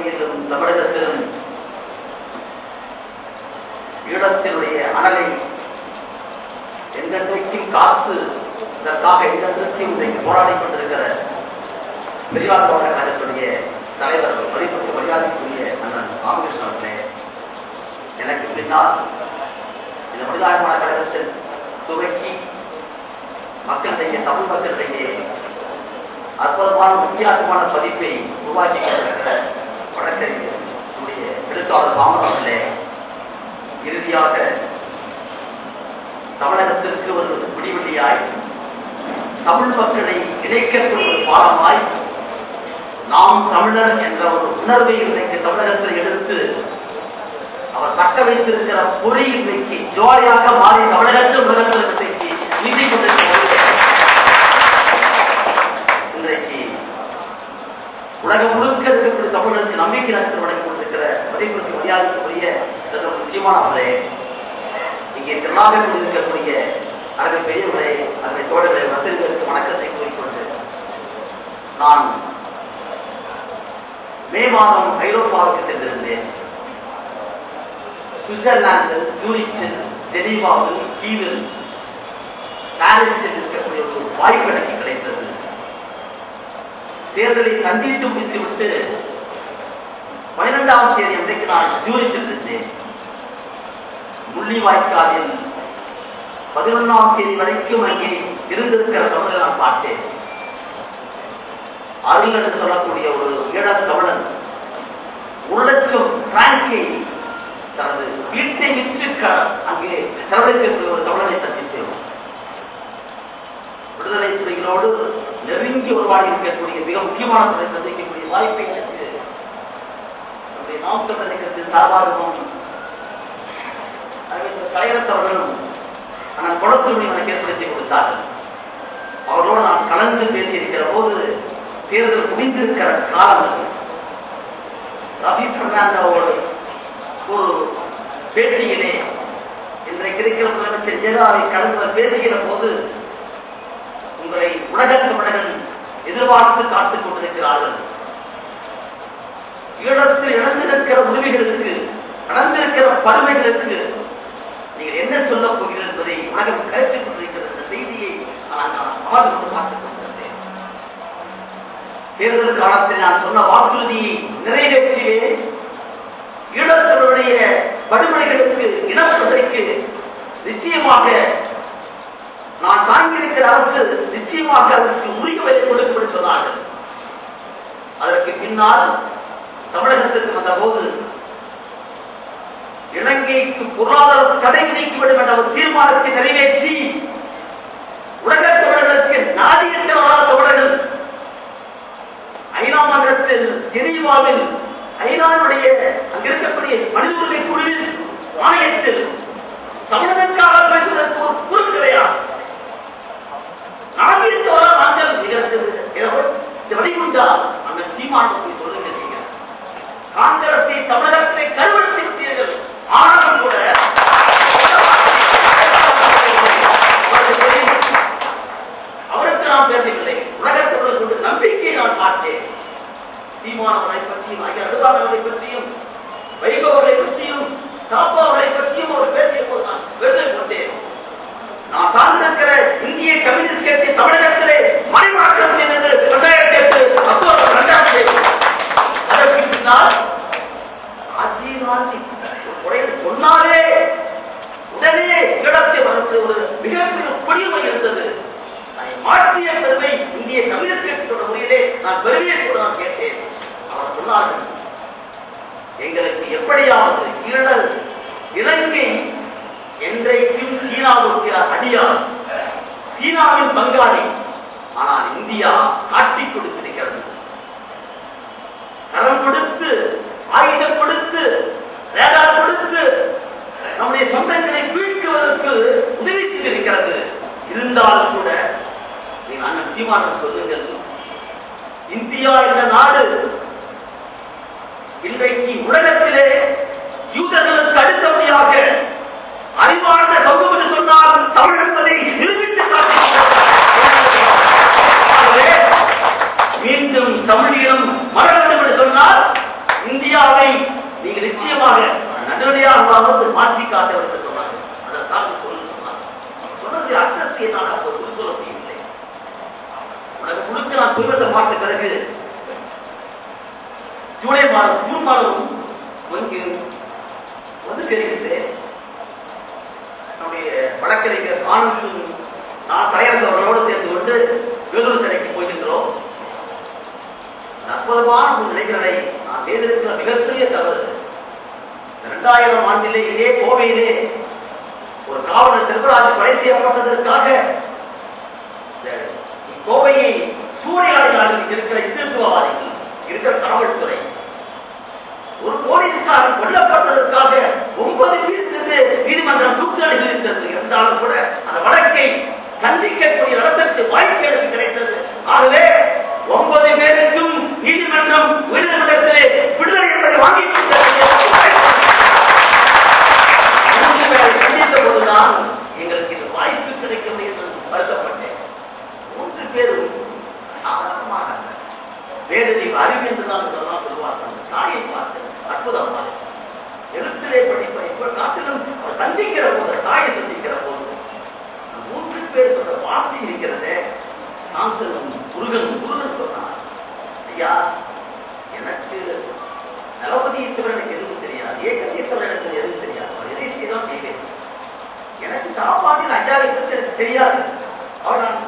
புதுவையிலும் தமிழகத்திலும் ஈழத்தினுடைய அனலை என்றென்றைக்கும் காத்து இதற்காக என்றென்றைக்கும் இன்றைக்கு போராடி கொண்டிருக்கிற பெரியார் திராவிடர் கழகத்துடைய தலைவர் மதிப்புக்கு மரியாதைக்குரிய அண்ணன் ராமகிருஷ்ணன் அவர்களே, எனக்கு பின்னால் இந்த மனிதாபிமான கழகத்தில் துவக்கி மக்களிடையே தமிழ் மக்களிடையே அற்புதமான வித்தியாசமான பதிப்பை உருவாக்கி கொண்டிருக்கிற வழக்கறிஞருடைய எழுத்தாளர் ராமராமர்களே, இறுதியாக தமிழகத்திற்கு ஒரு விடிவெளியாய் தமிழ் மக்களை இணைக்கக்கூடிய ஒரு பாலமாய் நாம் தமிழர் என்ற ஒரு உணர்வை இன்றைக்கு தமிழகத்தில் எடுத்து அவர் தக்க வைத்திருக்கிற பொறி இன்றைக்கு ஜோலியாக மாறி தமிழகத்தில் உலகத்தில் இன்றைக்கு வீசிக்கொண்டிருக்கிற இன்றைக்கு உலகம் முழுக்க இருக்கக்கூடிய தமிழருக்கு நம்பிக்கை நகரத்தில் வழங்கிக் கொண்டிருக்கிற மதிப்பிற்கு மரியாதைக்குரிய செல்வம் சீமானவர்களே, இங்கே திரளாக கொண்டிருக்கக்கூடிய அருமை பெரியவர்களே, அருமை தோழர்களே, மத்திற்கு வணக்கத்தை கூறிக்கொண்டு நான் மே மாதம் ஐரோப்பாவுக்கு சென்றிருந்தேன். சுவிட்சர்லாந்தில், ஜூரிச்சில், ஜெனீவாவில், கீழில், பாரிஸில் இருக்கக்கூடிய ஒரு வாய்ப்பு எனக்கு கிடைத்தது. தேர்தலை சந்தித்து முடித்துவிட்டு 12ஆம் தேதி அன்றைக்கு நான் ஜூரிச்சில் இருந்தேன். முள்ளிவாய்க்காலில் 11ஆம் தேதி வரைக்கும் அங்கே இருந்திருக்கிற தமிழை நான் பார்த்தேன். அருள் என்று சொல்லக்கூடிய ஒரு ஈழத் தமிழன் 1 லட்சம் பிராங்கை தனது வீட்டை விற்று அங்கே செலவழிக்கக்கூடிய ஒரு தமிழனை சந்தித்தேன். விடுதலை புலிகளோடு நெருங்கி உருவாடி இருக்கக்கூடிய மிக முக்கியமான துறை சந்திக்கக்கூடிய வாய்ப்பை எனக்கு நம்முடைய நாம் தமிழர் இயக்கத்தின் சார்பாகவும் கலையரசு அவர்களும் நான் குளத்தூரில் எனக்கு ஏற்படுத்தி கொடுத்தார்கள். அவர்களோடு நான் கலந்து பேசியிருக்கிற போது தேர்தல் முடிந்திருக்கிற காலம் அது. ரவி பெர்னாண்டோவோடு ஒரு பேட்டியிலே இன்றைக்கு இருக்கிற முதலமைச்சர் ஜெயலலிதாவை கலந்து பேசுகிற போது, உங்களை உலக தமிழர்கள் எதிர்பார்த்து காத்துக் கொண்டிருக்கிறார்கள். ஈழத்தில் இழந்திருக்கிற உரிமைகளுக்கு, நடந்திருக்கிற பருமைகளுக்கு நீங்கள் என்ன சொல்ல போகிறீர்கள் என்பதை உலகம் கேட்டுக் கொண்டிருக்கிற இந்த செய்தியை நான் அமர்ந்து கொண்டு பார்த்துக் கொண்டிருந்தேன். தேர்தல் காலத்தில் நான் சொன்ன வாக்குறுதியை நிறைவேற்றியே ஈழத்தவருடைய படுகொலைகளுக்கு, இனப்படுகொலைக்கு நிச்சயமாக நான் தாங்கியிருக்கிற அரசு நிச்சயமாக அதற்கு உரிய விலை கொடுக்கப்பட்டு சொன்னார்கள். அதற்கு பின்னால் தமிழகத்திற்கு வந்த போது இலங்கைக்கு பொருளாதார தடை விதிக்கப்படும் என்ற ஒரு தீர்மானத்தை நிறைவேற்றி உலக தமிழர்களுக்கு நாதியற்றவர்களான தமிழர்கள் ஐநா மன்றத்தில் ஜெனீவாவில் ஐநாவுடைய அங்கு இருக்கக்கூடிய மனித உரிமை குழுவில் ஆணையத்தில் தமிழனுக்காக பேசுவதற்கு ஒரு குழு கிடையாது. நாதியற்றவரால் நாங்கள் நிகழ்ச்சது வழிகுண்டா நாங்கள் சீமானத்தை சொல்லுங்க. நீங்க காங்கிரஸை தமிழகத்திலே கருவெடுத்து விட்டீர்கள். ஆனாலும் கூட அவருக்கு நான் பேசவில்லை. உலகத்தவர்கள் கொண்டு நம்பிக்கையை நான் பார்த்தேன். சீமானவரை பற்றியும், ஐயா அடுவாளரை பற்றியும், வைகோவரை பற்றியும், தாப்பாவரை பற்றியும் அவர் பேசிய போது நான் பெருமை கொண்டேன். நான் சார்ந்திருக்கிற இந்திய கம்யூனிஸ்ட் கட்சி தமிழகத்திலே மறைமாற்றம் செய்தது 2008 அக்டோபர் 2ஆம் தேதி. அதற்கு பின்னால் ராஜீவ்காந்தி உடையில் சொன்னாலே உடனே இடத்தை வரக்கூடிய ஒரு மிகப்பெரிய குடியுரிமை இருந்தது. மாற்றிய பெருமை இந்திய கம்யூனிஸ்ட் கட்சியோட முறையிலே நான் பெருமையை கூட நான் கேட்டேன். அவர் சொன்னார்கள், எங்களுக்கு எப்படியாவது இலங்கை என்றைக்கும் சீனாவுக்கு அடியார், சீனாவின் பங்காளி. ஆனால் இந்தியா காட்டிக் கொடுத்திருக்கிறது. கரம் கொடுத்து, ஆயுதம் கொடுத்து, ரேடார் கொடுத்து நம்முடைய சொந்தங்களை வீழ்த்துவதற்கு உதவி செய்திருக்கிறது. இருந்தாலும் கூட அண்ணன் சீமானன் சொல்லுங்கள், இந்தியா என்ற நாடு இன்றைக்கு உலகத்திலே யூதர்களுக்கு அடுத்தபடியாக அறிவார்ந்த சமூகம் என்று சொன்னால் தமிழ் என்பதை நிரூபித்து காட்டுகிறது. மாற்றி காட்ட வேண்டும் என்று சொன்னாங்க. அதற்காக சொல்லு சொன்னாங்க. சொன்னதுடைய அர்த்தத்தை என்னால் அப்போது புரிந்து கொள்ள முடியவில்லை. உலகம் முழுக்க நான் புரிவதை பார்த்த பிறகு ஜூன் மாதம் இங்கு வந்து சேர்கின்றேன். என்னுடைய வழக்கறிஞர் ஆனந்தும் நான் கலையரசு அவர்களோடு சேர்ந்து கொண்டு வேலூர் சிலைக்கு போகின்றோம். அற்புதமான ஒரு இளைஞர்களை நான் செய்திருக்கிற மிகப்பெரிய தவறு, 2000 ஆண்டிலே இதே கோவையிலே ஒரு காவலர் செல்வராஜ் கொலை செய்யப்பட்டதற்காக கோவையை சூறையாடினார்கள் இருக்கிற இந்துத்துவவாதிகள், இருக்கிற காவல்துறை. ஒரு போலீஸ்காரன் கொல்லப்பட்டதற்காக 9 பேருக்கு நீதிமன்றம் தூக்குதண்டனை விதித்தது. இருந்தாலும் கூட அந்த வழக்கை சந்திக்கக்கூடிய நடத்திற்கு வாய்ப்பு எனக்கு கிடைத்தது. ஆகவே 9 பேருக்கும் நீதிமன்றம் விடுதலை என்பதை வாங்கி சந்தித்த போதுதான் எங்களுக்கு இந்த வாய்ப்பு கிடைக்கும் என்று வருத்தப்பட்டேன். 3 பேரும் சாதாரணமாக வேதனை அறிவு என்றுதான் சொல்லுவார்கள். தாயை பார்த்து அற்புதமாக எழுத்திலே படிப்பை இப்ப காட்டிலும் சந்திக்கிற போது, தாயை சந்திக்கிற போது 3 பேர் சொல்ற வார்த்தை இருக்கிறதே, சாந்தனும் முருகன் சொன்னார், ஐயா எனக்கு தளபதியை தவிர எனக்கு எதுவும் தெரியாது, ஏகத்தையை தவிர எனக்கு எதுவும் தெரியாது, அவர் எதை தான் செய்வேன். எனக்கு தாப்பாண்டின் ஐயாவை பற்றி எனக்கு தெரியாது. அவர் நான்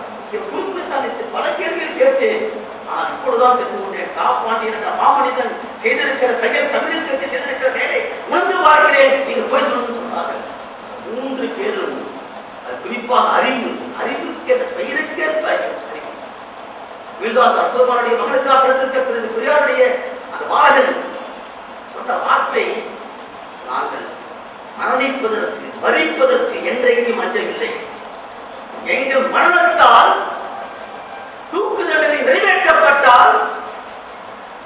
குறுக்கு விசாரித்து பல கேள்விகள் கேட்டேன். நான் இப்பொழுதுதான் தெரிந்து கொண்டேன், தாப்பாண்டியன் என்ற மாமனிதன் செய்திருக்கிற செயல், கம்யூனிஸ்ட் கட்சி செய்திருக்கிற செயலை உணர்ந்து பார்க்கிறேன், நீங்க போய் சொல்லணும்னு சொன்னார்கள். 3 பேரும் குறிப்பாக அறிவுக்கு என்ற பெயருக்கேற்ப அறிவு. வீல்தாஸ் அற்புதமானுடைய மகளுக்காக பிறந்திருக்க பெரியாருடைய அந்த பாலகன் சொன்ன வார்த்தை, நாங்கள் மரணிப்பதற்கு மறிப்பதற்கு என்றைக்கும் அஞ்சவில்லை. எங்கள் மரணத்தால் தூக்கு தண்டனை நிறைவேற்றப்பட்டால்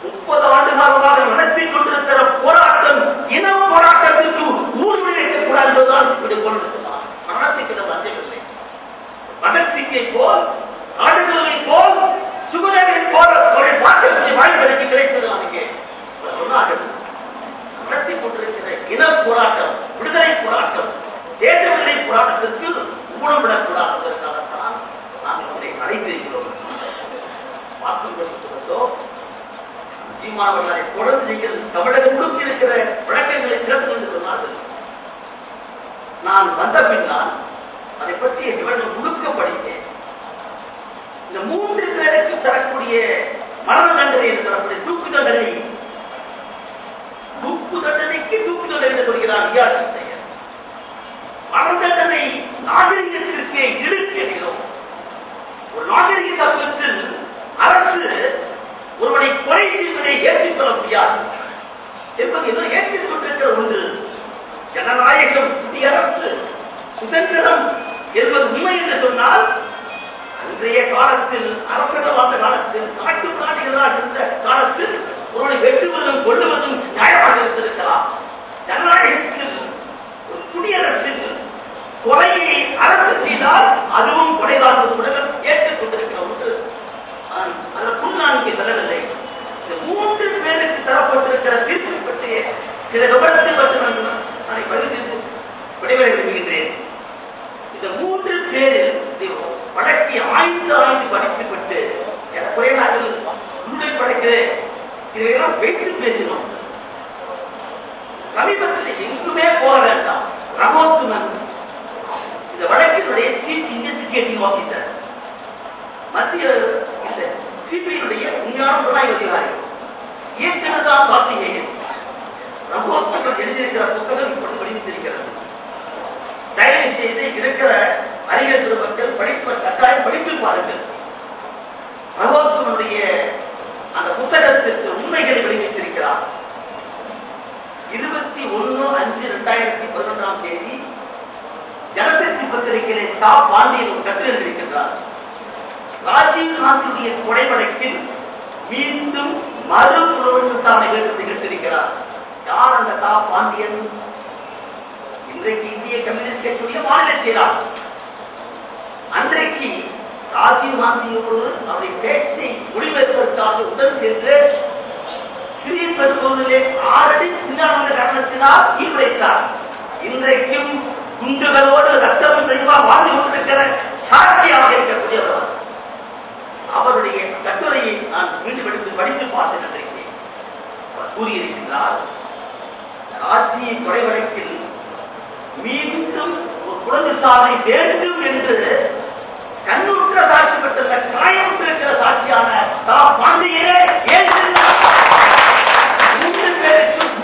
30 ஆண்டு காலமாக நடத்தி கொண்டிருக்கிற போராட்டம் இன போராட்டத்திற்கு ஊர் விளைவிக்கக்கூடாது என்பதுதான் இப்படி கொண்டு சொன்னார். மரணத்துக்கு நாம் அஞ்சவில்லை. பகத்சிங்கை போல், ராஜகுருவை போல், சுகதேவை போல பார்க்கக்கூடிய வாய்ப்பு கிடைத்தது. நமக்கு சொன்னார்கள், நடத்தி கொண்டிருக்கிற இன போராட்டம், விடுதலை போராட்டம், தேச விடுதலை போராட்டத்திற்கு ஊனமிடக்கூடாது என்பதற்காகத்தான் நாம் இவரை அழைத்திருக்கிறோம். சீமானவர்களை தொடர்ந்து நீங்கள் தமிழகம் முழுக்க இருக்கிற வழக்கங்களை திரட்டுங்கள் என்று சொன்னார்கள். நான் வந்த பின்னால் அதை பற்றி இவர்கள் முழுக்க படித்தேன். இந்த 3 பேருக்கு தரக்கூடிய மரண தண்டனை என்று சொல்லக்கூடிய தூக்கு தண்டனைக்கு தூக்கு தண்டனை என்று சொல்கிறார் வி.ஆர். கிருஷ்ணய்யர். மரண தண்டனை நாகரிகத்திற்கு இழுக்கு என்கிறோம். ஒரு நாகரிக சமூகத்தில் அரசு ஒருவனை கொலை செய்வதை ஏற்றுக்கொள்ள முடியாது என்பது எல்லாம் ஏற்றுக்கொண்டிருக்கிற ஒன்று. ஜனநாயகம், குடியரசு, சுதந்திரம் என்பது உண்மை என்று சொன்னால், அன்றைய காலத்தில் அரசர்கள் வாழ்ந்த காலத்தில், நாட்டு பிராணிகளாக இருந்த காலத்தில் ஒருவனை வெட்டுவதும் கொள்ளுவதும் நியாயமாக இருந்திருக்கலாம். ஜனநாயகத்தில் ஒரு குடியரசில் கொலையை அரசு செய்தால் அதுவும் கொலைதான் உலகம் ஏற்றுக்கொண்டிருக்கிற ஒன்று. அதற்குள் நான் இங்கே செல்லவில்லை. இந்த 3 பேருக்கு தரப்பட்டிருக்கிற தீர்ப்பை பற்றிய சில விவரத்தை பற்றி நான் பதிவு செய்து விடைபெற விரும்புகின்றேன். இந்த 3 பேரில் வழக்கை ஆய்ந்து படித்துவிட்டு குறைய நாட்கள் உண்மை படைக்கிறேன், இதையெல்லாம் வைத்து பேசினோம். சமீபத்தில் எங்குமே போக வேண்டாம். ரகோத்மன் இந்த வழக்கினுடைய சீஃப் இன்வெஸ்டிகேட்டிங் ஆபீசர், மத்திய சிபிஐனுடைய உண்மையான புலனாய்வு அதிகாரி, இயக்குனர் தான் கார்த்திகேயன். ரகோத்மன் எழுதியிருக்கிற புத்தகம் இப்படி படித்திருக்கிறது. தயவு செய்து இருக்கிற அறிஞர் பெருமக்கள் கட்டாயம் படித்து பாருங்கள். ரகோத்மனுடைய அந்த புத்தகத்திற்கு உண்மைகளை வெளியிட்டிருக்கிறார். 21/5/2011 ஜனசக்தி பத்திரிகையிலே டாப் பாண்டியன் ஒரு கட்டுரை எழுதியிருக்கின்றார். ராஜீவ் காந்தியுடைய கொலை வழக்கில் மீண்டும் மறு புலன் விசாரணை வேண்டும் கேட்டிருக்கிறார். யார் அந்த டாப் பாண்டியன்? இன்றைக்கு இந்திய கம்யூனிஸ்ட் கட்சியுடைய மாநில செயலாளர். அன்றைக்கு ராஜீவ் காந்தியோடு அவருடைய பேச்சை ஒளிபரப்பதற்காக உடன் சென்று ஸ்ரீபெரும்புதூரிலே 6 அடி பின்னால் வந்த காரணத்தினால் ஈடுபடுத்தார். இன்றைக்கும் குண்டுகளோடு ரத்தம் செய்வா வாழ்ந்து கொண்டிருக்கிற சாட்சியாக இருக்கக்கூடியவர். அவருடைய கட்டுரையை நான் மீண்டும் எடுத்து படித்து பார்த்தேன். அன்றைக்கு அவர் கூறியிருக்கிறார், ராஜ்ஜிய கொலை வழக்கில் மீண்டும் ஒரு குழந்தை சாதனை வேண்டும் என்று கண்ணுற்ற சாட்சி பெற்றுள்ள காயமுற்றிருக்கிற சாட்சியான பாண்டியே ஏன் மூன்று பேருக்கும்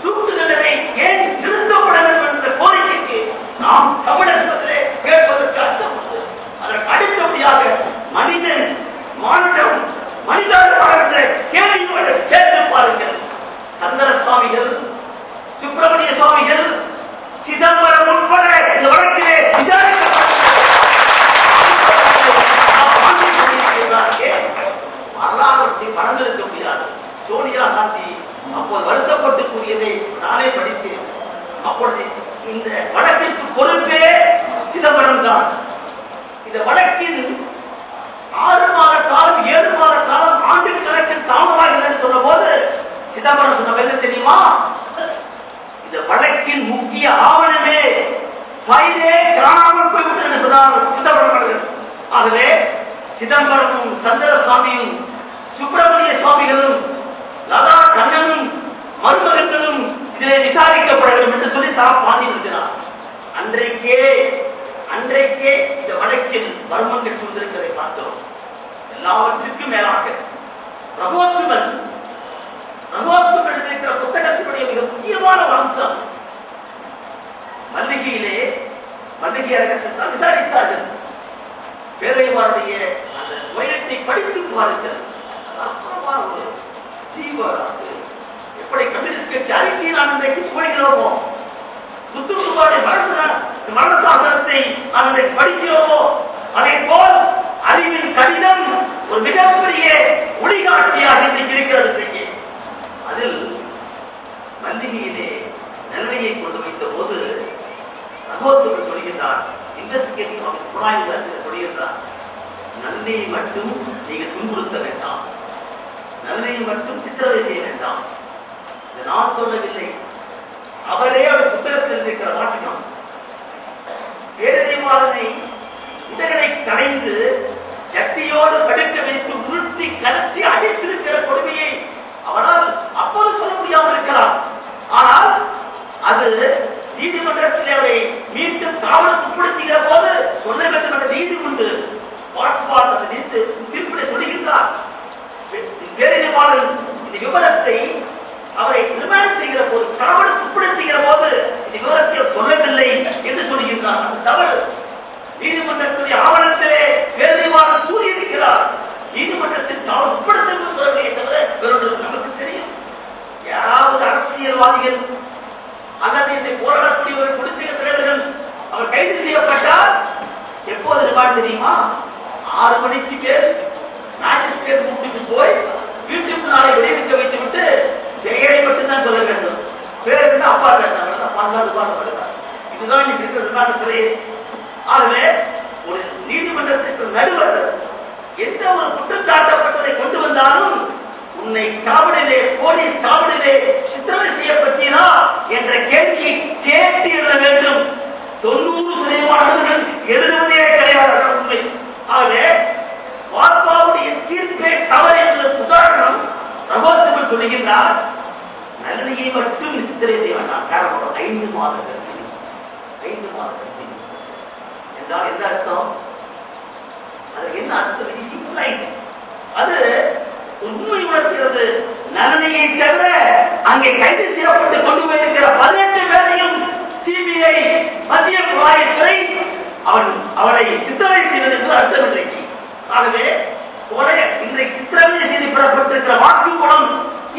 தூக்கு தண்டனை ஏன் நிறுத்தப்பட வேண்டும் என்ற கோரிக்கைக்கு நாம் தமிழர் என்பதிலே கேட்பதற்கு அர்த்தம் உண்டு. அதற்கு அடுத்தபடியாக மனிதன் மானுடம் மனிதாபிமானம் என்ற கேள்வியோடு சேர்த்து பாருங்கள். சந்தர சுவாமிகள், சுப்பிரமணிய சுவாமிகள், சிதம்பரம் உட்பட இந்த வழக்கிலே வரலாறு பறந்திருக்க முடியாது. சோனியா காந்தி அப்போது வருத்தப்பட்டு கூறியதை நானே படித்தேன். அப்பொழுது இந்த வழக்கிற்கு பொறுப்பே சிதம்பரம் தான். இந்த வழக்கின் 6 மாத காலம் 7 மாத காலம் ஆண்டு கணக்கில் தாமதமாகிறது சொன்ன போது சிதம்பரம் சொன்ன என்ன தெரியுமா? இந்த வழக்கின் முக்கிய ஆவணமே ஃபைலே காணாமல் போய்விட்டது என்று சொன்னார் சிதம்பரம். ஆகவே சிதம்பரமும் சந்திர சுவாமியும் சுப்பிரமணிய சுவாமிகளும் லதா கண்ணனும் மருமகன்களும் இதிலே விசாரிக்கப்பட வேண்டும் என்று சொல்லி பாண்டி இருக்கிறார். அன்றைக்கே இந்த வழக்கில் மர்மங்கள் சூழ்ந்திருக்கிறதை பார்த்தோம். எல்லாவற்றிற்கும் மேலாக ரகோத்துமன் எழுதியிருக்கிற புத்தகத்தினுடைய மிக முக்கியமான ஒரு அம்சம், மல்லிகை அரங்கத்தில் தான் விசாரித்தார்கள். பேரைவாருடைய அந்த வயத்தை படித்து பாருங்கள். அற்புதமான ஒரு ஜீவராக எப்படி கம்யூனிஸ்ட் கட்சி அறிக்கை நாம் இன்றைக்கு போகிறோமோ, புத்துருவாருடைய மரண சாசனத்தை நாம் இன்றைக்கு படிக்கிறோமோ, அதே போல் அறிவின் கடிதம் ஒரு மிகப்பெரிய ஒளிகாட்டியாக இன்றைக்கு இருக்கிறது. அதில் மல்லிகையிலே நல்லையை கொண்டு வைத்த போது ரகோத்துமன் சொல்கின்றார், இன்வெஸ்டிகேட்டிவ் ஆபீஸ் புலனாய்வு சொல்கின்றார், நல்லையை மட்டும் நீங்க துன்புறுத்த வேண்டாம், நல்லையை மட்டும் சித்திரவதை செய்ய வேண்டாம். இதை நான் சொல்லவில்லை, அவரே அவர் புத்தகத்தில் இருக்கிற வாசகம். பேரறிவாளனை உடலை கடைந்து சட்டியோடு படுக்க வைத்து உருட்டி கலட்டி அடித்திருக்கிற கொடுமையை அவரால் அப்போது சொல்ல முடியாமல் இருக்கலாம். ஆனால் அது நீதிமன்றத்தில் அவரை மீண்டும் காவலுக்கு உட்படுத்துகிற போது சொல்ல வேண்டும் என்ற நீதி உண்டு. தீர்ப்பினை சொல்லுகின்றார். பேரறிவாளன் இந்த விவரத்தை அவரை ரிமாண்ட் செய்கிற போது, காவலுக்கு உட்படுத்துகிற போது இந்த விவரத்தை சொல்லவில்லை என்று சொல்லுகின்றார். அது தவறு. நீதிமன்றத்துடைய ஆவணத்திலே பேரறிவாளன் கூறியிருக்கிறார். நீதிமன்றத்தில் காவல் உட்படுத்த சொல்லவில்லை தவிர வேறொன்று நமக்கு தெரியும். யாராவது அரசியல்வாதிகள் அல்லது இன்றை போராடக்கூடியவர்கள், புலிச்சக தலைவர்கள் அவர் கைது செய்யப்பட்டால் எப்போது ரிமாண்ட் தெரியுமா? 6 மணிக்கு பேர் மேஜிஸ்ட்ரேட் கூட்டிட்டு போய் வீட்டுக்கு நாளை விளைவிக்க வைத்து விட்டு பெயரை மட்டும்தான் சொல்ல வேண்டும். பேர் என்ன அப்பா கேட்டாங்க, இதுதான் இன்னைக்கு இருக்கிற ரிமாண்ட் துறையே. ஆகவே ஒரு நீதிமன்றத்திற்கு நடுவர் எந்த ஒரு குற்றச்சாட்டப்பட்டதை கொண்டு வந்தாலும் உன்னை காவலிலே, போலீஸ் காவலிலே சித்திரவதை செய்யப்பட்டீரா என்ற கேள்வியை கேட்டு எழுத வேண்டும். 90% எழுதுவதே கிடையாது. உண்மை. ஆகவே வாப்பாவுடைய தீர்ப்பே தவறு என்பதற்கு உதாரணம் ரகோத்துமன் சொல்லுகின்றார், நல்லையை மட்டும் சித்திரை செய்ய வேண்டாம். காரணம் 5 மாத கர்ப்பிணி. 5 மாத கர்ப்பிணி என்றால் என்ன அர்த்தம்? அதற்கு என்ன அர்த்தம்? அது உண்மை உணர்கிறது. நலனையை தவிர அங்கே கைது செய்யப்பட்டு கொண்டு போயிருக்கிற 18 பேரையும் சிபிஐ, மத்திய புலனாய்வுத்துறை அவளை சித்திரவதை செய்வது என்று அர்த்தம் இன்றைக்கு. ஆகவே இன்றைக்கு சித்திரவதை செய்து பெறப்பட்டிருக்கிற வாக்குமூலம்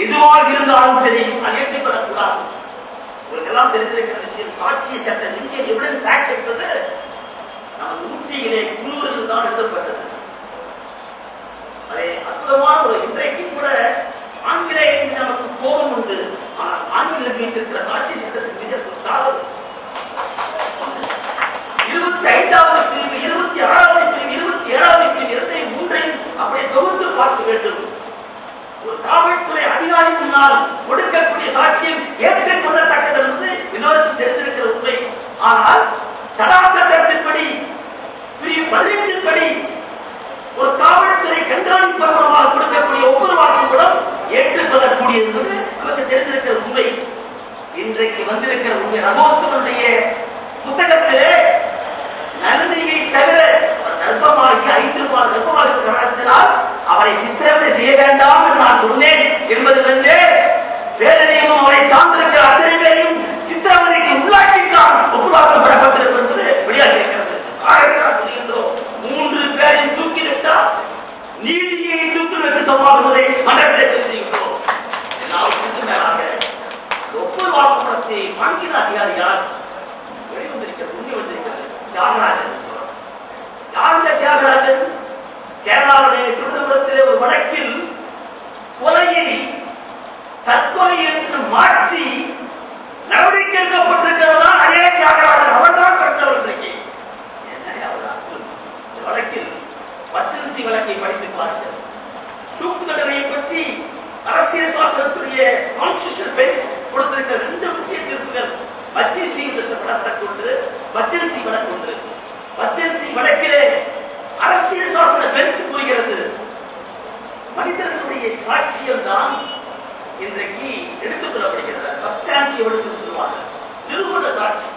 எதுவாக இருந்தாலும் சரி, அது ஏற்றுக்கொள்ளக்கூடாது. உங்களுக்கெல்லாம் தெரிந்திருக்கிற விஷயம், சாட்சிய சட்டம், இந்தியன் எவிடன்ஸ் ஆக்ட் என்பது நமது ஊட்டியிலே குன்னூரில் தான் எழுதப்பட்டது. அதே அற்புதமான ஒரு இன்றைக்கும் கூட ஆங்கிலேயருக்கு நமக்கு கோபம் உண்டு. ஆனால் ஆங்கிலேயருக்கு வைத்திருக்கிற சாட்சி சட்டத்தின் மிக காலம் 25வது பிரிவு, 26வது பிரிவு, 27வது பிரிவு, 2, 3 அப்படியே தொகுத்து பார்க்க வேண்டும். ஒரு காவல்துறை அதிகாரி முன்னால் கொடுக்கக்கூடிய சாட்சியம் ஏற்றுக்கொள்ளத்தக்கது என்பது எல்லோருக்கும் தெரியும். வந்திருக்கிற உண்மை. ரகோத்தமனுடைய புத்தகத்திலே நளினியை தவிர கர்ப்பமாகி 5 மாத கர்ப்பமாக காரணத்தினால் அவரை சித்திரவதை செய்ய வேண்டாம் என்று நான் சொன்னேன் என்பதிலிருந்து வேதனையும் அவரை சார்ந்திருக்கிற அத்தனை பேரையும் சித்திரவதைக்கு உள்ளாக்கித்தான் ஒப்புவாக்கப்படப்பட்டிருப்பது வெளியாக இருக்கிறது. ஆகவேதான் சொல்கின்றோம், 3 பேரையும் தூக்கிவிட்டால் நீதியை தூக்கும் என்று சமாதானத்தை மன்றத்தில் செய்கின்றோம். எல்லாவற்றுக்கும் மேலாக ஒப்புவாக்கப்படத்தை வாங்கின அதிகாரி யார்? வெளிவந்திருக்கிறது, உண்மை வந்திருக்கிறது, தியாகராஜன். யார் இந்த தியாகராஜன்? கேரளாவுடைய திருவனந்தபுரத்திலே ஒரு வழக்கில் கொலையை தற்கொலை என்று மாற்றி நடவடிக்கை எடுக்கப்பட்டிருக்கிறதா அதே தியாகராஜன். அவர்தான் கற்றவர். இன்றைக்கு என்ன வழக்கில் பச்சரிசி வழக்கை படித்து பாருங்கள். தூக்கு தண்டனையை பற்றி அரசியல் சாஸ்திரத்துடைய கான்ஸ்டிடியூஷனல் பெஞ்ச் கொடுத்திருக்கிற 2 முக்கிய தீர்ப்புகள் பச்சரிசி வழக்கு ஒன்று, பச்சரிசி வழக்கு ஒன்று. பச்சரிசி வழக்கிலே அரசியல் சாசன பெஞ்ச் கூறுகிறது, மனிதர்களுடைய சாட்சியம் தான் இன்றைக்கு எடுத்துக் கொள்ளப்படுகிறது. சப்ஸ்டான்சியல் எவிடன்ஸ் சொல்லுவாங்க. நிரூபண சாட்சி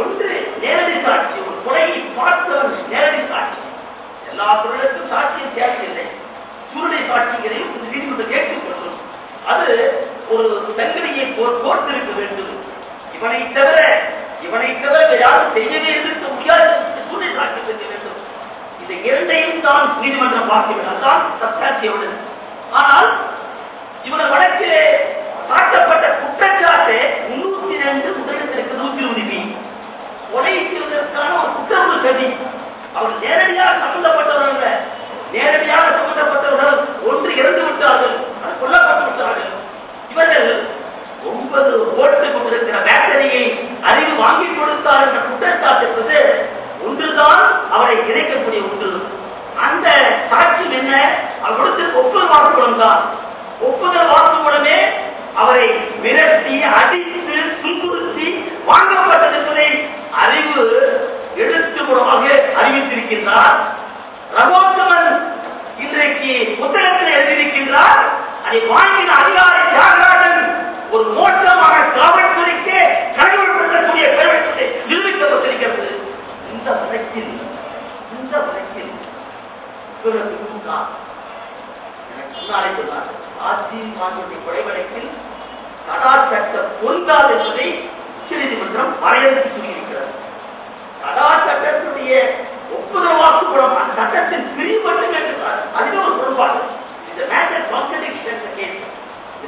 ஒன்று, நேரடி சாட்சி. ஒரு கொலையை பார்த்தவன் நேரடி சாட்சி. எல்லா பொருளுக்கும் சாட்சியம் தேவையில்லை. சுருளை சாட்சிகளையும் நீதிமன்றம் ஏற்றுக்கொள்ளும். அது ஒரு சங்கிலியை கோர்த்திருக்க வேண்டும். இவனை தவிர யாரும் செய்யவே இருக்க முடியாத சூழ்நிலை சாட்சி இருக்க வேண்டும். இந்த 2ஐயும் தான் நீதிமன்றம் பார்க்கிறது. தான் சப்ஸ்டான்சியல் எவிடன்ஸ். ஆனால் இவர் வழக்கிலே சாட்டப்பட்ட குற்றச்சாட்டு 302 முதலிடத்திற்கு 120 கொலை செய்வதற்கான ஒரு குற்றமுறு சதி. அவர் நேரடியாக சம்பந்தப்பட்டவர்கள் ஒன்று இறந்து விட்டார்கள், கொல்லப்பட்டு விட்டார்கள். இவர்கள் 9 ஓட்டு கொண்டிருக்கிற பேட்டரியை அறிவு வாங்கி கொடுத்தார் என்ற குற்றச்சாட்டு என்பது ஒன்றுதான் அவரை இணைக்கக்கூடிய ஒன்று. அந்த சாட்சியம் என்ன? அவர் கொடுத்திருக்க ஒப்புதல் வாக்குமூலம் தான். ஒப்புதல் வாக்குமூலமே அவரை மிரட்டி, அடித்து, துன்புறுத்தி வாங்கப்பட்டது என்பதை அறிவு எழுத்து மூலமாக அறிவித்திருக்கின்றார். ரகோத்தமன் இன்றைக்கு புத்தகத்தில் எழுதியிருக்கின்றார். அதை வாங்கின அதிகாரி தியாகராஜன் ஒரு மோசமான காவல்துறைக்கு கனவுப்படுத்தக்கூடிய பெருமைக்கு நிரூபிக்கப்பட்டிருக்கிறது. இந்த வழக்கில் எனக்கு முன்னாலே சொன்னார், ராஜீவ் காந்தியுடைய கொலை வழக்கில் தடா சட்டம் பொருந்தாது என்பதை உச்சநீதிமன்றம் வரையறுத்து கூறியிருக்கிறது. தடா சட்டத்தினுடைய ஒப்புதல் வாக்குமூலம் அந்த சட்டத்தின் பிரிவு மட்டும் என்றார். அதுவே ஒரு முரண்பாடு.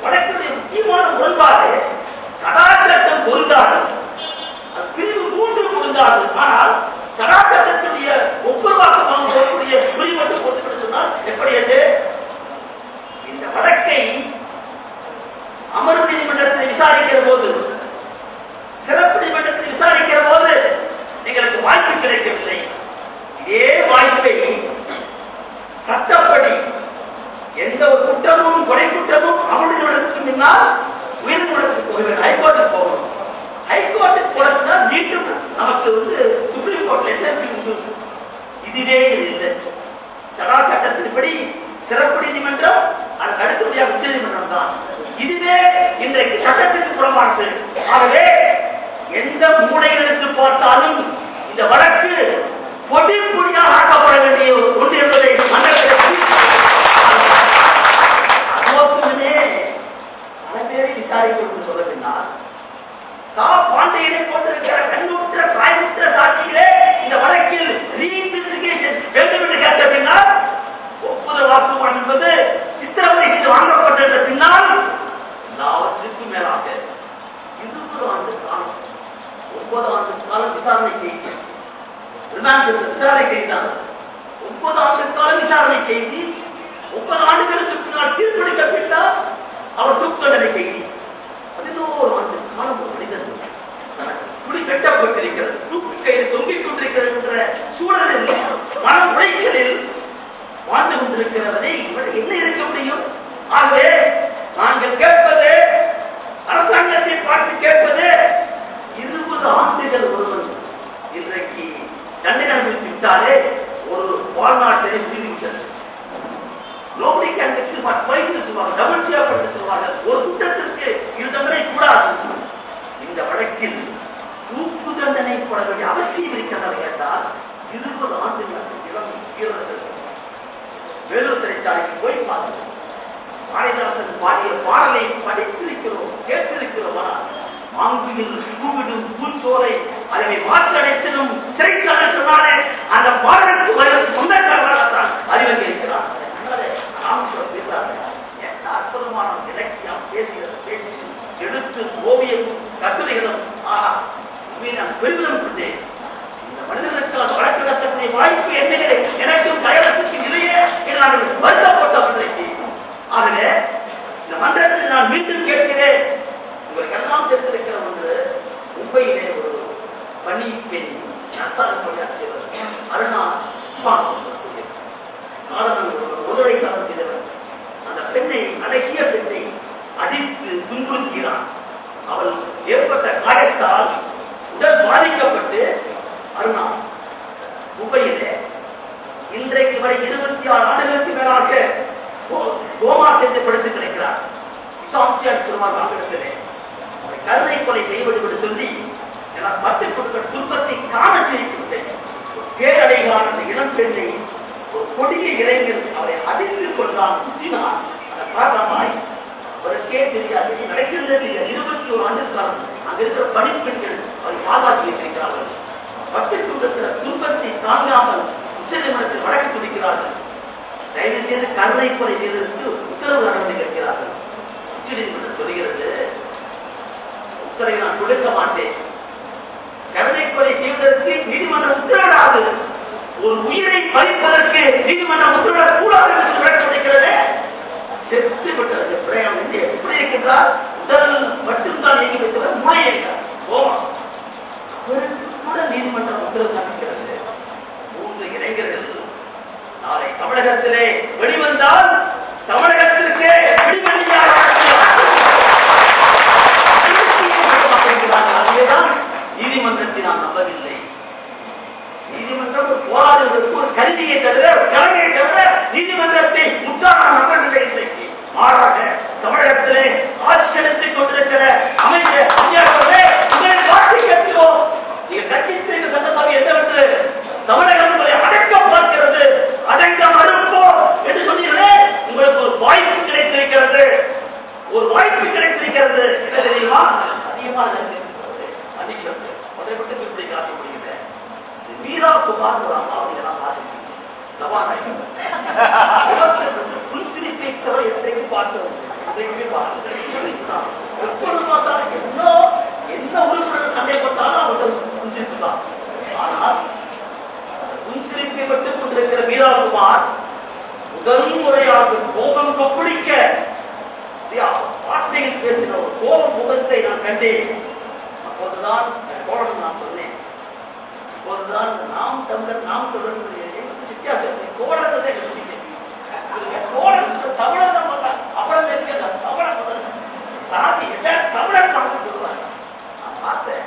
வழக்கினுடைய முக்கியமான முரண்பாடு தடா சட்டம் பொருந்தாது, பிரிவு 3 பொருந்தாது. ஆனால் தடா சட்டத்துடைய ஒப்புதல் வாக்குமூலம் போடக்கூடிய பிரிவு மட்டும் போட்டு சொன்னால் எப்படி? அது இந்த வழக்கை அமர்வு நீதிமன்றத்தில் விசாரிக்கிற போது, சிறப்பு நீதிமன்றத்தில் விசாரிக்கிற போது எங்களுக்கு வாய்ப்பு கிடைக்கவில்லை. இதே வாய்ப்பை சட்டப்படி எந்த ஒரு குற்றமும் கொலை குற்றமும் அமர்வுக்கு முன்னால் உயர்நீதிமன்றத்துக்கு போக வேண்டும், ஹைகோர்ட்டுக்கு போகணும். ஹைகோர்ட்டுக்கு போறதுனா மீண்டும் நமக்கு சுப்ரீம் கோர்ட்ல எஸ்எம்பி உண்டு. இதுவே இல்லை. தடா சட்டத்தின்படி சிறப்பு நீதிமன்றம், அதற்கு அடுத்தபடியாக உச்ச நீதிமன்றம் தான். இதுவே இன்றைக்கு சட்டத்திற்கு புறமானது. ஆகவே எந்த மூலையில் எடுத்து பார்த்தாலும் இந்த வழக்கு பொடி பொடியாக ஆக்கப்பட வேண்டிய ஒன்று என்பதை பல பேரை விசாரிக்க சொல்ல பின்னால் பாண்டியனை போட்டிருக்கிற கண்ணுற்ற காயமுற்ற சாட்சிகளே இந்த வழக்கில் ரீஇன்வெஸ்டிகேஷன் வேண்டும் என்று கேட்ட பின்னால், ஒப்புதல் வாக்குமூலம் என்பது சித்திரவதை செய்து வாங்கப்பட்ட பின்னால் எல்லாவற்றுக்கும் மேலாக 20 ஆண்டு காலம், 9 ஆண்டு காலம் விசாரணை கைதி, விசாரணை கைதிதான். 9 ஆண்டு காலம் விசாரணை கைதி, 9 ஆண்டுகளுக்கு பின்னால் தீர்ப்பளிக்கப்பட்டால் அவர் தூக்கு தண்டனை கைதி. 11 ஆண்டு காலம் ஒரு மனிதன் குடி கட்டப்பட்டிருக்கிறது, தூக்கு கயிறு தொங்கிக் கொண்டிருக்கிறது என்ற சூழலில், மன உளைச்சலில் வாழ்ந்து கொண்டிருக்கிறவரை என்ன இருக்க முடியும்? ஆகவே நாங்கள் கேட்பது, அரசாங்கத்தை பார்த்து கேட்பது, 20 ஆண்டுகள் ஒருவன் இன்றைக்கு தண்டனை அனுபவித்து விட்டாலே ஒரு வாழ்நாள் சிறை முடிந்து விட்டது. Nobody can get twice this one. Double check Kannadasan பாடிய பாடலை படித்திருக்கிறோம், கேட்டிருக்கிறோமா? மாங்குயில் கூவிடும் பூஞ்சோலை அதை மாற்றடைத்திடும் சிறைச்சாலை சொன்னாலே அந்த பாடலுக்கு வருவது சொந்தக்காரராகத்தான் அறிவங்க இருக்கிறார். ராமேஸ்வரம் பேசுறாங்க, அற்புதமான இலக்கியம் பேசுகிற பேச்சு, எழுத்து, ஓவியமும் கட்டுரைகளும் நான் பெருமிதம் கொண்டேன். இந்த மனிதர்களுக்கான வழக்கு நடத்தக்கூடிய வாய்ப்பு என்ன எனக்கும் கைவசத்தின் இல்லையே என்று நாங்கள் வருத்தப்பட்டோம் இன்றைக்கு. ஆகவே இந்த மன்றத்தில் நான் மீண்டும் கேட்கிறேன், உங்களுக்கு எல்லாம் தெரிந்திருக்கிற ஒன்று, மும்பையிலே ஒரு பணி பெண் நர்சாக பணியாற்றியவர் அருணா சொல்லக்கூடிய உதவி காலம் செய்தவர். அந்த பெண்ணை, அழகிய பெண்ணை அடித்து துன்புறுத்துகிறான். அவள் ஏற்பட்ட காயத்தால் உடல் பாதிக்கப்பட்டு அருணா மும்பையிலே இன்றைக்கு வரை 26 ஆண்டுகளுக்கு மேலாக கோமா சென்று படுத்து கிடைக்கிறார். கருணை கொலை செய்வது என்று சொல்லி எனக்கு பட்டுக் கொடுக்கிற துன்பத்தை காண செய்துவிட்டேன். பேரடைகான அந்த இளம் பெண்ணை ஒரு கொடிய இளைஞர் அவரை அடித்துக் கொண்டான், குத்தினான். அதன் காரணமாய் அவருக்கே தெரியாது, நடக்கின்றது 21 ஆண்டு காலம் அங்க இருக்கிற பணிப்பெண்கள் அவரை பாதுகாத்து வைத்திருக்கிறார்கள். பட்டுக் கொண்டிருக்கிற துன்பத்தை தாங்காமல் உச்சநீதிமன்றத்தில் வழக்கு துடிக்கிறார்கள். தயவு செய்து கருணை கொலை செய்ததற்கு உத்தரவு தர கேட்கிறார்கள். உச்சநீதிமன்றம் சொல்கிறது, உத்தரவை நான் கொடுக்க மாட்டேன். கருணை கொலை செய்வதற்கு நீதிமன்றம் உத்தரவிடாது, ஒரு உயிரை பறிப்பதற்கு நீதிமன்றம் உத்தரவிடக்கூடாது என்று சொல்லப்படுகிறது. செத்து விட்டது பிரயம் எப்படி இருக்கின்றார்? உடல் மட்டும்தான் இயங்கி வைத்தவர், மூளையை போவான். அவருக்கு கூட நீதிமன்றம் உத்தரவு காண்பிக்கிறது. 3 இளைஞர்கள் நாளை தமிழகத்திலே வெளிவந்தால் தமிழகத்திற்கே விடுதலையாக நீதிமன்றத்தை நான் நம்பவில்லை. நீதிமன்றம் ஒரு போராடுவதற்கு ஒரு கல்வியை தவிர, ஒரு கடமையை தவிர நீதிமன்றத்தை முற்றாக நம்பவில்லை. இன்றைக்கு மாறாக தமிழகத்திலே ஆட்சி செலுத்திக் கொண்டிருக்கிற அமைச்சர் உங்களை காட்டி கேட்கிறோம். நீங்கள் கட்சி சட்டசபை என்னவென்று தமிழகம் உங்களை அடக்க பார்க்கிறது, அடங்க மறுப்போம் என்று சொன்னீர்களே, உங்களுக்கு ஒரு வாய்ப்பு கிடைத்திருக்கிறது. ஒரு வாய்ப்பு கிடைத்திருக்கிறது. என்ன தெரியுமா? அதிகமாக ஆசைப்படுகிறேன். மீரா குமார் ஒரு அம்மாவை நான் பார்க்கிறேன். சபாநாயகர் புன்சிரிப்பை தவிர என்றைக்கு பார்த்தோம், என்ன உறுப்பினர் சந்தேகப்பட்டாலும் அவர்கள் புன்சிரிப்பு தான். ஆனால் புன்சிரிப்பை விட்டுக் கொண்டிருக்கிற மீரா குமார் முதல் முறையாக கோபம் கொப்பளிக்க வார்த்தைகள் பேசின ஒரு கோபம் முகத்தை நான் கண்டேன். அப்போதுதான் நான் சொன்னேன், அப்போதுதான் நாம் தமிழர் வித்தியாசத்தை தோழர்களே தமிழர் அப்புறம் பேசுகிற தமிழர் சாதி தமிழர் தமிழ் சொல்லுவாங்க. நான் பார்த்தேன்,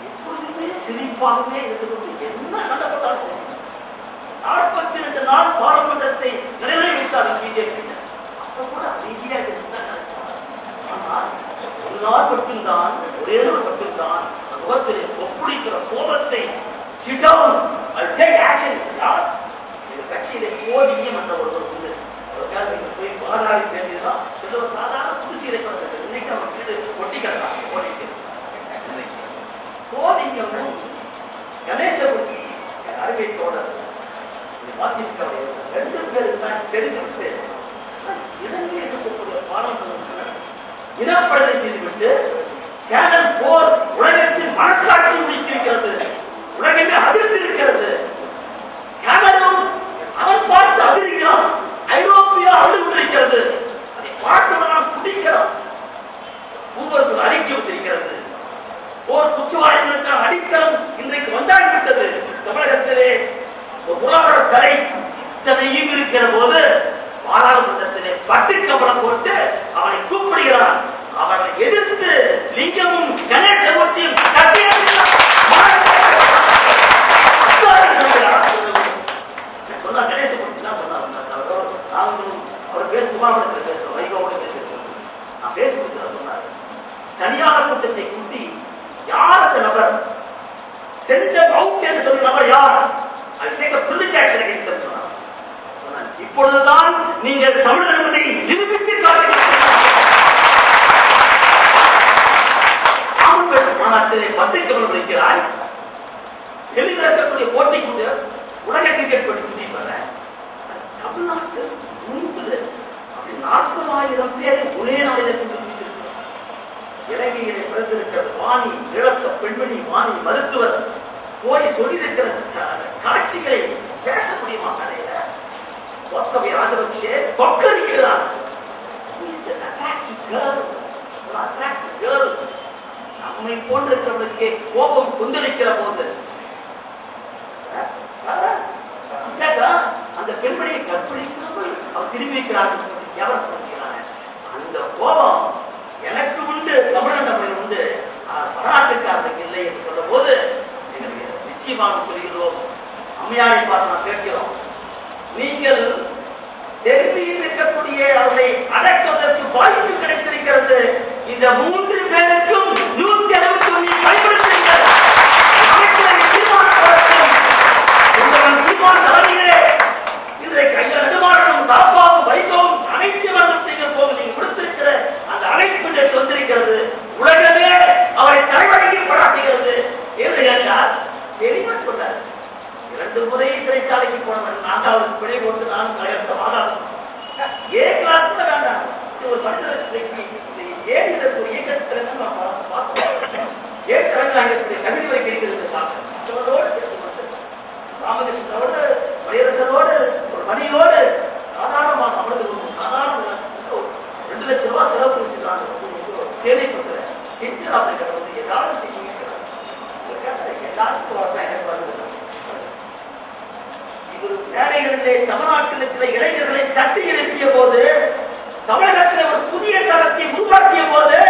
எப்பொழுதுமே சிரிப்பாகவே இருந்து என்ன சண்டப்பட்டாலும் 42 நாள் பாராளுமன்றத்தை நிறைவேற்றார்கள் பிஜேபி. அப்ப கூட அமைதியாக இருந்தாங்க. ஆனால் ஒரு நாள் மட்டும்தான், ஒரே நாள் மட்டும்தான் முகத்திலே ஒப்புளிக்கிற கோபத்தை கட்சியிலே கோடியும் அந்த ஒருவர் உண்டு. போய் பாராடி பேசியதான் சிலர் சாதாரண புதுசீரை இன்னைக்கு அவர் வீடு ஒட்டி கிடந்தாங்க. கோடிக்கு கோடியும் கணேசபுரி அறிவை தோழர் மதிமுக 2 பேருக்கு தான் தெரிந்துவிட்டு இலங்கை இருக்கக்கூடிய பாராளுமன்ற இனப்படுகொலை செய்துவிட்டு சேனல் 4 உலகத்தின் மனசாட்சி முடிக்கிறது. உலகமே அதிர்ந்து இருக்கிறது. கேமரூன் அவன் பார்த்து அதிர்கிறான். ஐரோப்பியா அழுது கொண்டிருக்கிறது. அதை பார்த்தவன் குடிக்கிறான். உங்களுக்கு அறிக்கை விட்டிருக்கிறது. போர் குற்றவாளிகளுக்கான அடித்தளம் இன்றைக்கு வந்தாகிவிட்டது. தமிழகத்திலே ஒரு பொருளாதார தடை இத்தனையும் இருக்கிற போது பாராளுமன்றத்திலே பட்டுக்கம்பளம் போட்டு அவனை கூப்பிடுகிறான். அவனை எதிர்த்து லிங்கமும் கணேசமூர்த்தியும் சொன்னா கணேசமூர்த்தி தான் சொன்னார். நாங்களும் அவர் குமாரபுரத்தில் பேசுறோம், வைகோவோட பேசியிருக்கோம். நான் பேசி முடிச்சு சொன்னார், தனியார் கூட்டத்தை கூட்டி யார் அந்த நபர் சென்ட் அவுட் என்று சொன்ன நபர் யார், அது கேட்க பிரிவிலேஜ் ஆக்ஷன் அகைன்ஸ்ட் சொன்னார். இப்பொழுதுதான் நீங்கள் தமிழர் என்பதை உண்மையை நிரூபித்து காட்டுகிறார். காமன்வெல்த் மாநாட்டிலே பட்டு கவனம் வைக்கிறாய். வெளிநடக்கக்கூடிய போட்டிக்கு உலக கிரிக்கெட் போட்டி கூட்டிட்டு வர தமிழ்நாட்டு 40,000 பேரை ஒரே நாளில் இலங்கையிலே பிறந்திருக்கிற வாணி இழந்த பெண்மணி வாணி மருத்துவர் போய் சொல்லியிருக்கிற காட்சிகளை பேச முடியுமா? கடையில கொத்தவை ராஜபக்சே கொக்கரிக்கிறார். நம்மை போன்றிருக்கிறவர்களுக்கு கோபம் கொந்தளிக்கிற போது அந்த பெண்மணியை கற்பழிக்காமல் அவர் திரும்பி இருக்கிறார்கள். அந்த கோபம் எனக்கு உண்டு, தமிழன் அவர்கள் உண்டு, வரலாற்றுக்காரர்களுக்கு இல்லை என்று சொல்ல போது நிச்சயமாக சொல்கிறோம். அம்மையாரை பார்த்து நாம் கேட்கிறோம், நீங்கள் டெல்லியில் இருக்கக்கூடிய அவர்களை அடக்குவதற்கு வாய்ப்பு கிடைத்திருக்கிறது. இந்த 3 பேருக்கும் 161 பயன்படுத்துங்கள். தலைமையிலே இன்றைக்கு ஐயா நெடுமாறனும் தாப்பாவும் வைகோவும் அனைத்து போது நீங்க கொடுத்திருக்கிற அந்த அழைப்பு நேற்று வந்திருக்கிறது. உலகமே அவரை தலைவணங்கி பாராட்டுகிறது என்று கேட்டார். தெளிவா சொன்னார். 2 முறை சிறைச்சாலைக்கு போனவன் நான் அவருக்கு பிழை போட்டு நான் கலையத்த ஆதாரம் ஏ கிளாஸ் வேண்டாம். இது ஒரு மனிதர்களுக்கு ஏன் இதற்கு ஒரு இயக்கத்திறன் பார்த்தோம். ஏன் திறங்காங்கக்கூடிய தகுதி வரை கிடைக்கிறது பார்த்தோடு சேர்த்து ராமகிருஷ்ணனோடு மணியரசனோடு ஒரு மணியோடு சாதாரணமாக அவர்களுக்கு சாதாரண 2 லட்சம் ரூபாய் செலவு வச்சுருக்காங்க. தேவைப்பட்ட கெஞ்சல் அப்படிங்கிற வந்து ஏதாவது செய்ய இவர் வேலைகளிலே தமிழ்நாட்டில் இருக்கிற இளைஞர்களை தட்டி எழுப்பிய போது, தமிழகத்தில் ஒரு புதிய தளத்தை உருவாக்கிய போது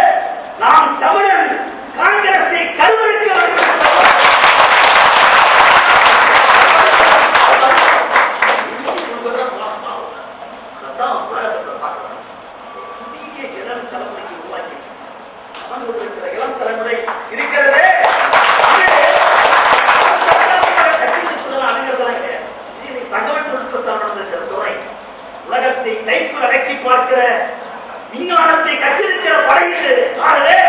நாம் தமிழன் காங்கிரஸை கருவறுக்க இளம் தலைமுறை இருக்கிறது. தகவல் தொழில்நுட்பத்தால் நடந்திருக்கிற துறை உலகத்தை கைக்குள் அடக்கி பார்க்கிற விஞ்ஞானத்தை கற்றிருக்கிற படைக்கு ஆகவே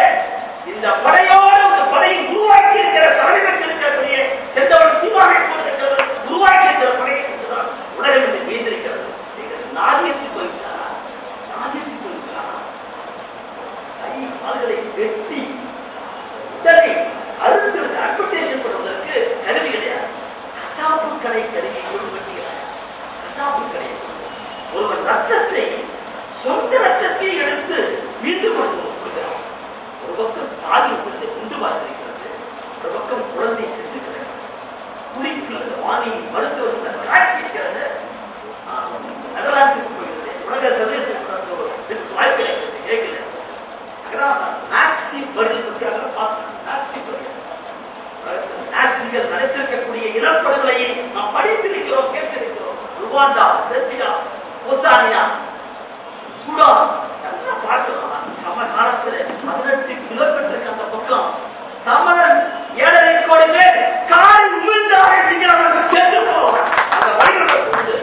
இந்த படையோடு இந்த படையை உருவாக்கி இருக்கிற தலைமை பெற்றிருக்கக்கூடிய செந்தவன் சீமானை போட்டிருக்கிறது உருவாக்கி இருக்கிற படையை தான் உலகம் என்று மீந்திருக்கிறது. நாதியற்று போய்விட்டாரா? நாதியற்று போய்விட்டாரா? ஆள்களை வெட்டி உடலை அறுத்து அட்வர்டைஸ்மென்ட் பண்ணுவதற்கு கருவி கிடையாது. கசாப்பு கடை கருவியை கொண்டு வெட்டுகிறார். கசாப்பு கடை ஒருவன் ரத்தத்தை சொந்த ரத்தத்தை எடுத்து மீண்டும் கொடுக்கிறான். ஒரு பக்கம் தாலி உண்டு பார்த்திருக்கிறது, ஒரு பக்கம் குழந்தை செத்து கிடக்கிறது, குளிக்கிறது, வாணி மருத்துவ காட்சி இருக்கிறது. நெதர்லாந்துக்கு போகிறது, உலக சர்வதேச வாய்ப்பு கிடைக்கிறது, கேட்கல. நடத்திருக்கக்கூடிய இனப்படுகொலையை நாம் படித்திருக்கிறோம், கேட்டிருக்கிறோம். ருவாண்டா, செர்பியா, பொசானியா, சூடான் எல்லாம் பார்க்கிறோம். சமகாலத்தில் 18 கிலோமீட்டருக்கு அந்த பக்கம் தமிழன் 7.5 கோடி பேர் காரி உமிழ்ந்து அரசியல் சென்று போவோம். அந்த வழிகளை கொண்டு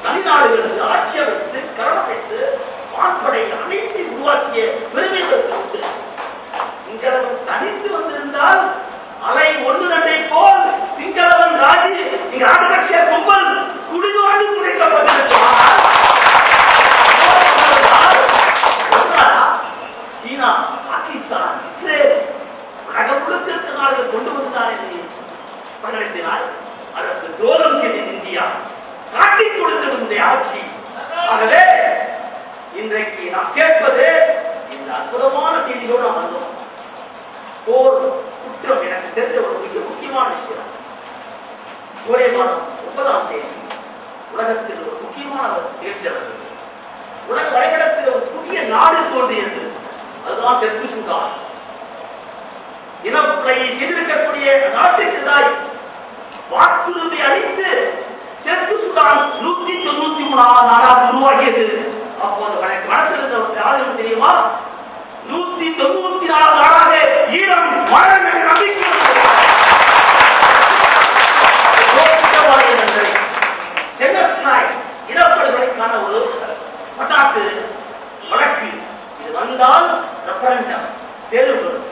தனிநாடுகளுக்கு ஆட்சி அமைத்து கரணம் வைத்து வான்படை அனைத்து உருவாக்கிய பெருமைகள் உண்டு. சிங்களவன் தனித்து வந்திருந்தால் அலை 1-2 போல் சிங்களவன் ராஜபக்சே கும்பல் குடிதோண்டி குறைக்கப்பட்டிருக்கிறார். சீனா, பாகிஸ்தான், இஸ்ரேல் உலகம் முழுக்க இருக்கிற நாடுகள் கொண்டு வந்தார் என்று பங்கெடுத்தினால் அதற்கு துரோகம் செய்தது இந்தியா, காட்டிக் கொடுத்தது இந்த ஆட்சி. ஆகவே இன்றைக்கு நாம் கேட்பது இந்த அற்புதமான செய்திகளோடு நாம் வந்தோம். போர் குற்றம் எனக்கு தெரிந்த ஒரு மிக முக்கியமான விஷயம். ஜூலை மாதம் 9ஆம் தேதி உலகத்தில் ஒரு முக்கியமான நிகழ்ச்சி நடந்தது. உலக வரைபடத்தில் ஒரு புதிய நாடு தோன்றியது. அதுதான் தெற்கு சூடான். இனப்புலையை செய்திருக்கக்கூடிய நாட்டுக்கு தான் வாக்குறுதி அளித்து தெற்கு சூடான் 193வது நாடாக உருவாகியது. அப்போது வனத்தில் இருந்த ஒரு ஆளுநர் தெரியுமா, 194வது நாடாக ஈழம் வளர்ந்த நம்பிக்கை இனப்படுகொலைக்கான ஒரு மன்னாட்டு வழக்கு இது வந்தால் ரெஃபரண்டம் தேர்வு வரும்.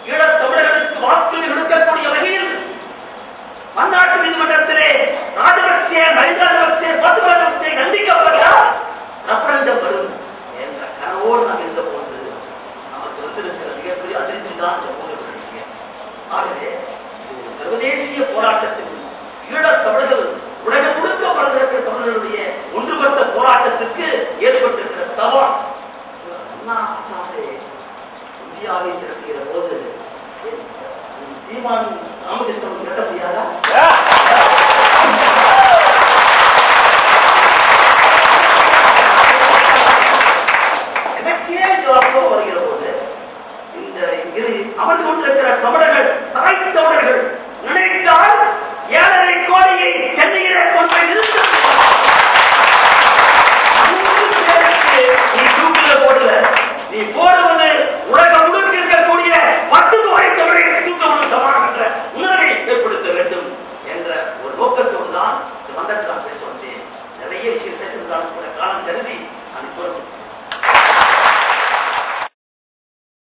ஈழத் தமிழர்களுக்கு வாக்குரிமை கொடுக்கக்கூடிய வகையில் மன்னாட்டு நீதிமன்றத்திலே ராஜபக்சே, மஹிந்த ராஜபக்சே, பாதுகாப்பு ராஜபக்சே கண்டிக்கப்பட்டால் ரெஃபரண்டம் வரும் என்ற கனவோடு நாம் இருந்த போது நமக்கு வந்திருக்கிற மிகப்பெரிய அதிர்ச்சி தான் இந்த மூன்று விஷயம். ஆகவே இது சர்வதேசிய போராட்டத்தின் ஈழத் தமிழர்கள் உலகம் முழுக்க பறந்திருக்கிற தமிழர்களுடைய ஒன்றுபட்ட போராட்டத்திற்கு ஏற்பட்டிருக்கிற சவால். அண்ணா ஹசாரே இந்தியாவை திரட்டுகிற போது சீமான்